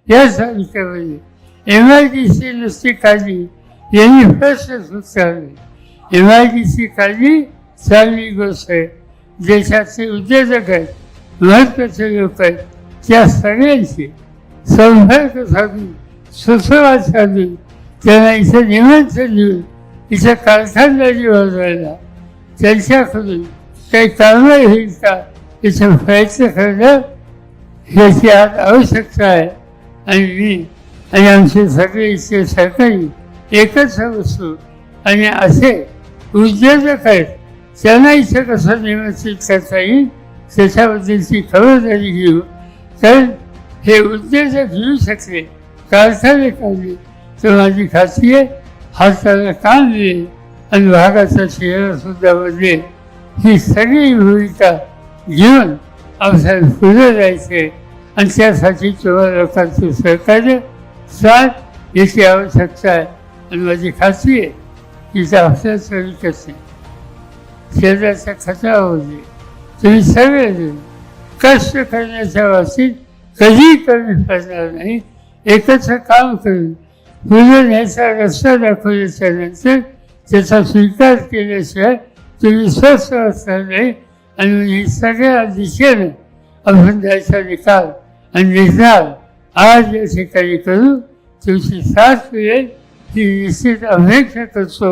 या सावित्रीमध्ये MIDC नुसती काढली यांनी प्रश्न सुचवले. MIDC काढली चांगली गोष्ट आहे. देशाचे उद्योजक आहेत, महत्त्वाचे लोक आहेत, त्या सगळ्यांची संपर्क साधून सुसंवाद साधून त्यांना इथं निमंत्रण देऊन इथं कारखानदारी वाजवायला त्यांच्याकडून काही कारवाई होईल का याचा प्रयत्न करणं ह्याची आज आवश्यकता आहे. आणि मी आणि आमचे सगळे इथले सहकारी एकच असतो आणि असे उद्योजक आहेत त्यांना इथं कसं निमंत्रित करता येईल त्याच्याबद्दलची खबरदारी घेऊ. कारण हे उद्योजक येऊ शकले, कारखाने काढले तर माझी खात्री आहे हाताला काम मिळेल आणि भागाचा चेहरासुद्धा बदलेल. ही सगळी भूमिका घेऊन आपल्याला पुढे जायचे आणि त्यासाठी तुम्हाला लोकांचं सहकार्य साथ याची आवश्यकता आहे. आणि माझी खात्री आहे की आपल्याच विकत नाही, शेजारचा खतरा होते. तुम्ही सगळे कष्ट करण्याच्या बाबतीत कधीही कमी पडणार नाही. एकत्र काम करून पुढे न्यायचा रस्ता दाखवल्याच्या नंतर त्याचा स्वीकार केल्याशिवाय तुम्ही स्वस्थ असणार नाही. आणि ही सगळ्या दिशेनं आपण द्यायचा निकाल आणि निर्धार आज या ठिकाणी करू. तुमची साथ मिळेल ही निश्चित अपेक्षा करतो.